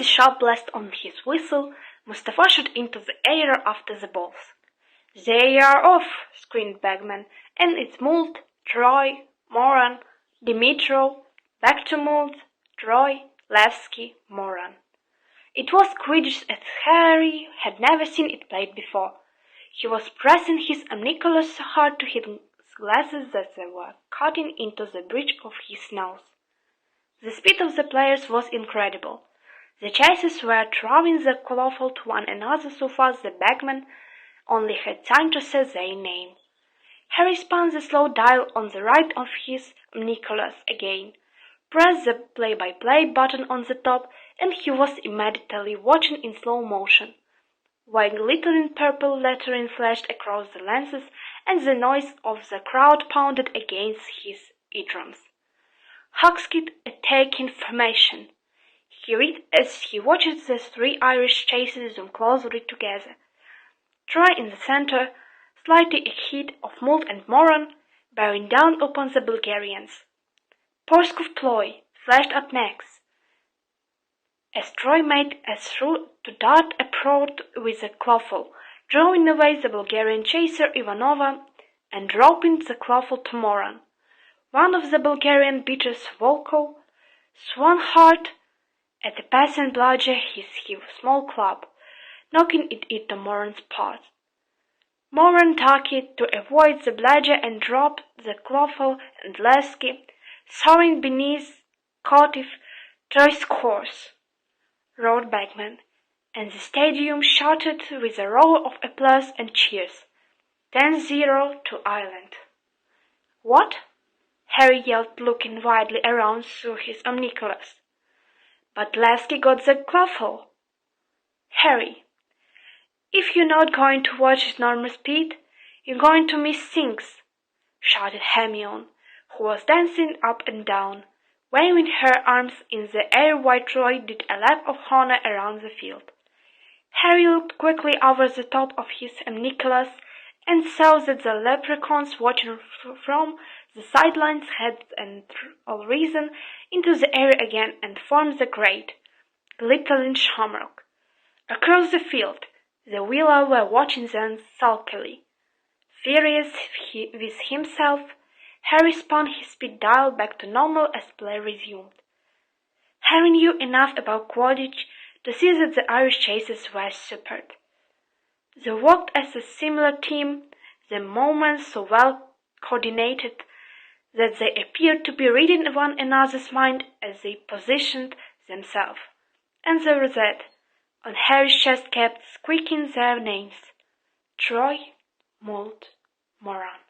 the sharp blast on his whistle, Mustafa shot into the air after the balls. "They are off!" screamed Bagman, and it's Mult, Troy, Moran, Dimitro, back to Mult, Troy, Levski, Moran. It was Quidditch as Harry had never seen it played before. He was pressing his omniculus so hard to his glasses that they were cutting into the bridge of his nose. The speed of the players was incredible. The chasers were throwing the cloths to one another so fast the bagman only had time to say their name. Harry spun the slow dial on the right of his omniculus again, pressed the play-by-play button on the top, and he was immediately watching in slow motion, while glittering purple lettering flashed across the lenses and the noise of the crowd pounded against his eardrums. Huxkit attacking formation, he read as he watched the three Irish chasers zoom closely together. Troy in the center, slightly ahead of Mult and Moran, bearing down upon the Bulgarians. Porskov Ploy flashed up next, as Troy made a throw to dart abroad with the clothful, drawing away the Bulgarian chaser Ivanova and dropping the clothful to Moran. One of the Bulgarian beaters, Volkov, swung hard at the passing bludger his small club, knocking it into Moran's path. Moran ducked to avoid the bludger and dropped the clothful, and Levski, soaring beneath, caught if Troy's course, roared Bagman, and the stadium shouted with a roar of applause and cheers. 10-0 to Ireland. "What?" Harry yelled, looking wildly around through his omniculus. "But Levski got the clothful." "Harry, if you're not going to watch at normal speed, you're going to miss things," shouted Hermione, who was dancing up and down, waving her arms in the air while Troy did a lap of honor around the field. Harry looked quickly over the top of his omniculus and saw that the leprechauns watching from the sidelines had all risen into the air again and formed the great, glittering shamrock. Across the field, the Willow were watching them sulkily. Furious with himself, Harry spun his speed dial back to normal as play resumed. Harry knew enough about Quidditch to see that the Irish chasers were superb. They worked as a similar team, their movements so well coordinated that they appeared to be reading one another's mind as they positioned themselves, and the rosette on Harry's chest kept squeaking their names: Troy, Mult, Moran.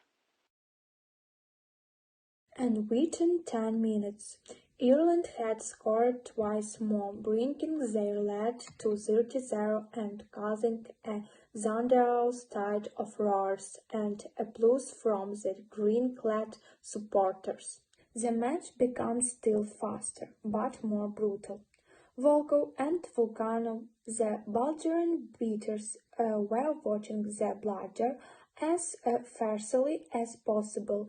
And within 10 minutes, Ireland had scored twice more, bringing their lead to 30-0 and causing a thunderous tide of roars and applause from the green-clad supporters. The match became still faster, but more brutal. Volkov and Vulcanov, the Bulgarian beaters, were watching the bludger as fiercely as possible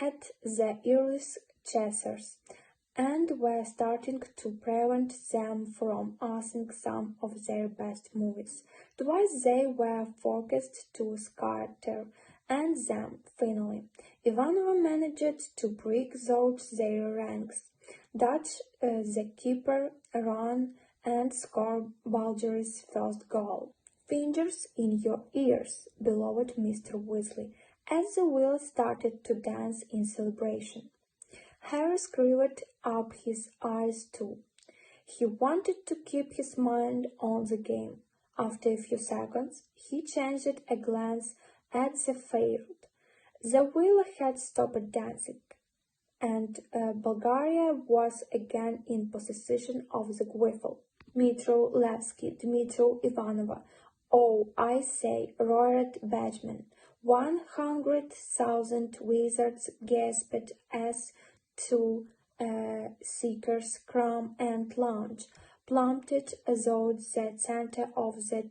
at the Irish chasers, and were starting to prevent them from using some of their best moves. Twice they were forced to scatter, and then, finally, Ivanova managed to break through their ranks, dodge the keeper, run, and score Bulgaria's first goal. "Fingers in your ears," bellowed Mr. Weasley, as the wheels started to dance in celebration. Harry screwed up his eyes too. He wanted to keep his mind on the game. After a few seconds, he changed a glance at the field. The wheel had stopped dancing, and Bulgaria was again in possession of the Gwiffle. "Dmitro, Levski, Dmitro, Ivanova. Oh, I say," roared Badgeman. 100,000 wizards gasped as two seekers, Crumb and Lunge, plummeted through the center of the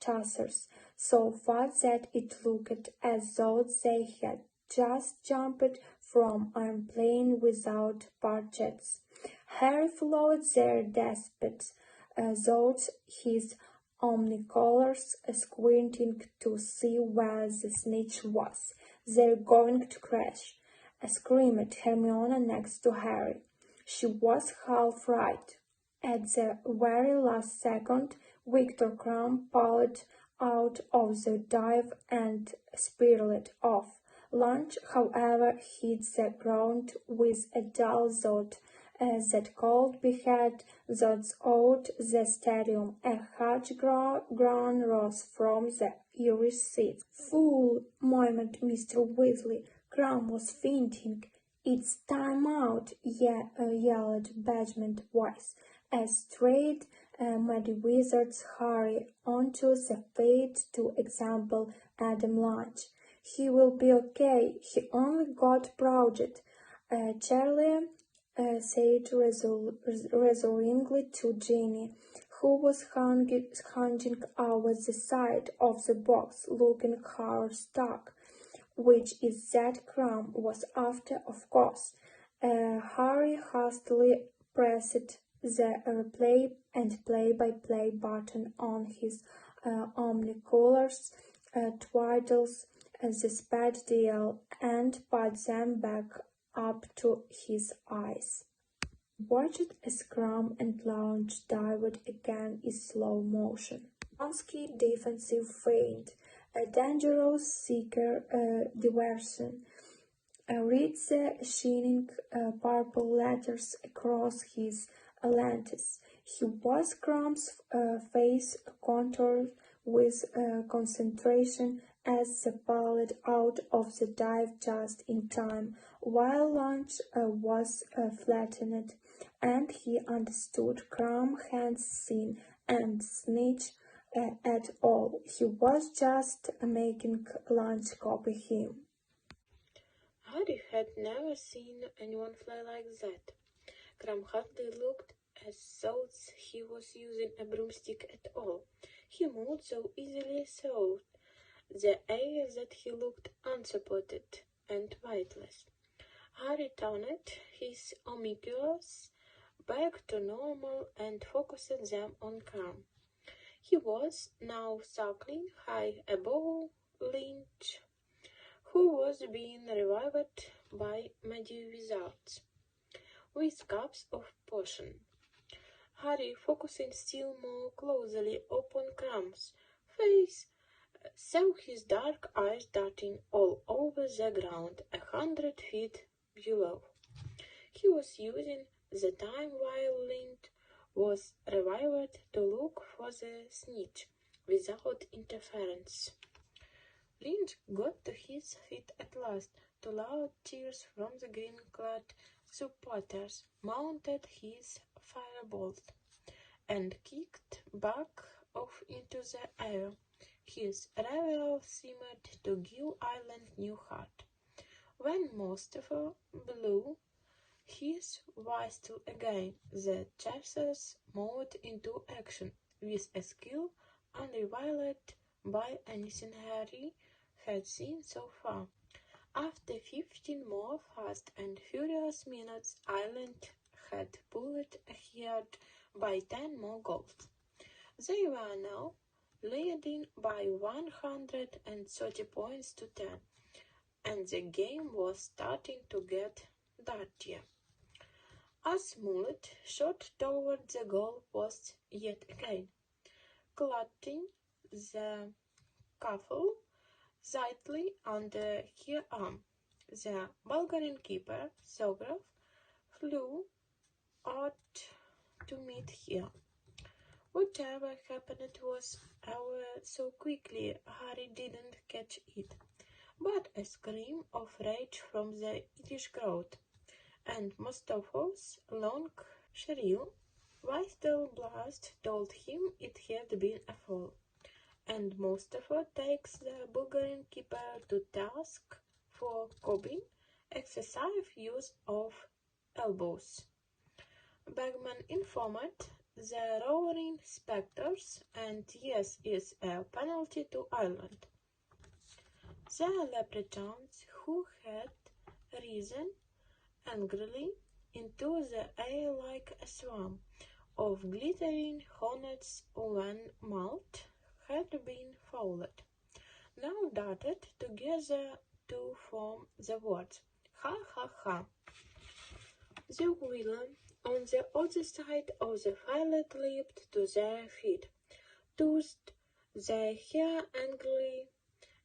chasers, so fast that it looked as though they had just jumped from I'm playing without parachutes. Harry followed their desperate thought his omnicolors, squinting to see where the snitch was. "They're going to crash," screamed Hermione next to Harry. She was half right. At the very last second, Viktor Krum pulled out of the dive and spiraled off. Lunch, however, hit the ground with a dull thud that could be heard throughout the stadium. A harsh groan rose from the Irish seats. "Fool!" murmured Mr. Weasley. Krum was fainting. "It's time out!" yelled Badger's voice, as straight Muddy-Wizards hurry onto the fade to example Adam Lunch. "He will be okay. He only got bruised," Charlie said reassuringly to Ginny, who was hanging over the side of the box, looking horror-struck. "Which is that Krum was after, of course." Harry hastily pressed the replay and play-by-play button on his omnicolors, twiddles the sped dial, and put them back up to his eyes. Watched as Krum and Lunch dived again in slow motion. Wronski defensive feint, a dangerous seeker diversion. Read the shining purple letters across his lenses. He was Krum's face contoured with concentration as they pulled out of the dive just in time, while Lunch was flattened, and he understood Krum hadn't seen and snitch at all. He was just making Lunch copy him. Harry had never seen anyone fly like that. Krum hardly looked as though he was using a broomstick at all. He moved so easily through the air that he looked unsupported and weightless. Harry turned his omnicolors back to normal and focused them on Krum. He was now circling high above Lynch, who was being revived by Muddy-Wizards with cups of potion. Harry, focusing still more closely upon Krum's face, saw his dark eyes darting all over the ground 100 feet below. He was using the time while Lynch was revived to look for the snitch without interference. Lynch got to his feet at last. Two loud cheers from the green-clad supporters mounted his firebolt and kicked back off into the air. His reveal seemed to give Ireland new heart. When Mustafa blew his whistle again, the chasers moved into action with a skill unrivaled by anything Harry had seen so far. After 15 more fast and furious minutes, Ireland had pulled ahead by 10 more goals. They were now leading by 130 points to 10, and the game was starting to get dirtier. As Mullet shot toward the goal post yet again, clutching the cuffle tightly under her arm. The Bulgarian keeper, Sograf, flew out to meet her. Whatever happened was over so quickly Harry didn't catch it, but a scream of rage from the Irish crowd, and Mustafa's long, shrill whistle blast told him it had been a fall, and Mustafa takes the Bulgarian keeper to task for cobbing, excessive use of elbows. Bagman informed the roaring spectres, and yes is a penalty to Ireland. The leprechauns, who had risen angrily into the air like a swarm, of glittering hornets when malt had been fouled, now darted together to form the words ha ha ha. The wheeler on the other side of the violet leaped to their feet, tossed their hair angrily,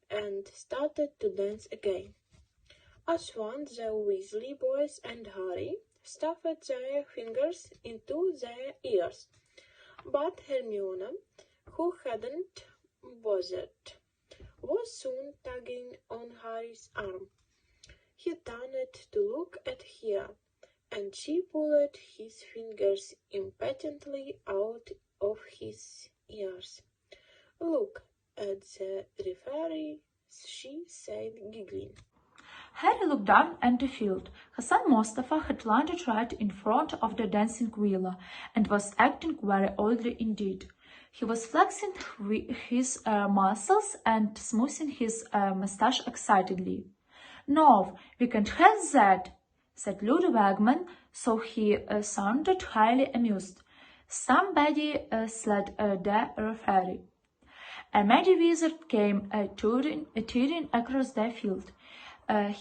and started to dance again. At once the Weasley boys and Harry stuffed their fingers into their ears, but Hermione, who hadn't bothered, was soon tugging on Harry's arm. He turned to look at her, and she pulled his fingers impatiently out of his ears. "Look at the referee," she said, giggling. Harry looked down at the field. Hassan Mustafa had landed right in front of the dancing wheeler and was acting very oddly indeed. He was flexing his muscles and smoothing his mustache excitedly. "No, we can't have that," said Ludo Bagman, so he sounded highly amused. Somebody slid the referee. A magic wizard came tearing across the field.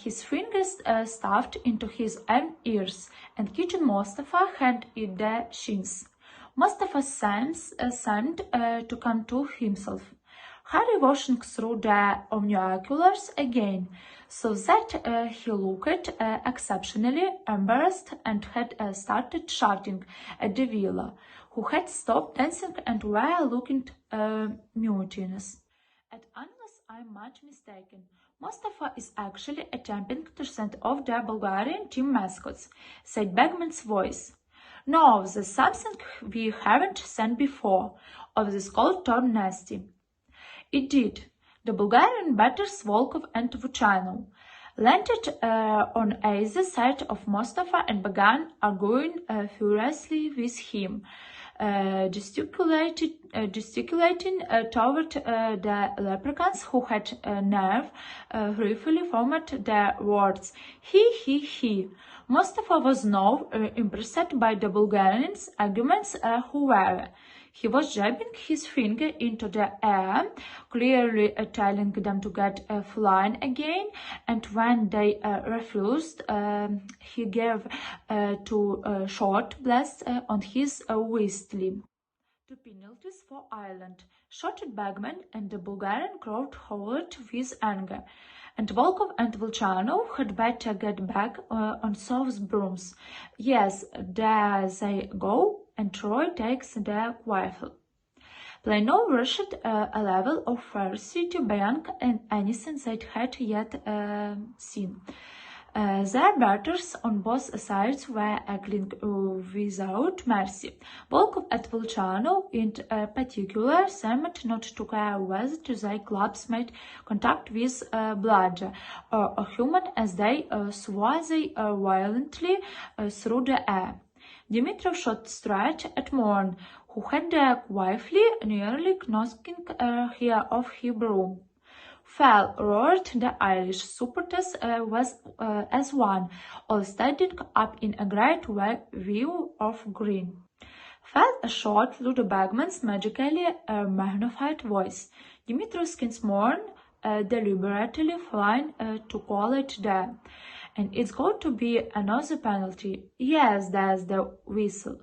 His fingers stuffed into his own ears, and Kitchen Mustafa had in the shins. Mustafa seemed to come to himself. Harry watching through the binoculars again, so that he looked exceptionally embarrassed and had started shouting at the villa, who had stopped dancing and were looking mutinous. Unless I'm much mistaken, Mustafa is actually attempting to send off the Bulgarian team mascots, said Bagman's voice. "No, there's something we haven't seen before, of this cold turned nasty." It did. The Bulgarian batters Volkov and Vuchanov landed on either side of Mustafa and began arguing furiously with him, gesticulating toward the leprechauns who had gleefully formed the words he. Mustafa was now impressed by the Bulgarians' arguments, however. He was jabbing his finger into the air, clearly telling them to get flying again, and when they refused, he gave 2 short blasts on his whistle. 2 penalties for Ireland, shouted Bagman, and the Bulgarian crowd howled with anger. And Volkov and Volchanov had better get back on Sov's brooms. Yes, there they go, and Troy takes the quaffle. Play no rushed a level of ferocity beyond anything they had yet seen. Their batters on both sides were acting without mercy. Volkov and Volchanov in particular seemed not to care whether their clubs made contact with bludger or a human as they swore violently through the air. Dimitrov shot straight at Morn, who had quietly nearly knocking her off her broom. "Fell," roared the Irish supporters as one, all standing up in a great view of green. "Fell," assured Ludo Bagman's magically magnified voice. Dimitrov Skinsmorn deliberately flying to college there. "And it's going to be another penalty." "Yes, there's the whistle."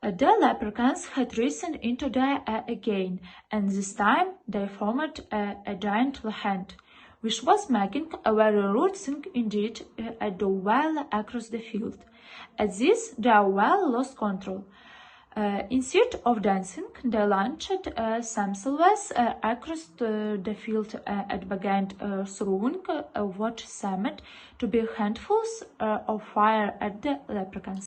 The leprechauns had risen into the air again, and this time they formed a giant hand, which was making a very rude thing indeed at the well across the field. At this, the well lost control. Instead of dancing, they launched themselves across the field and began throwing what seemed to be handfuls of fire at the leprechauns.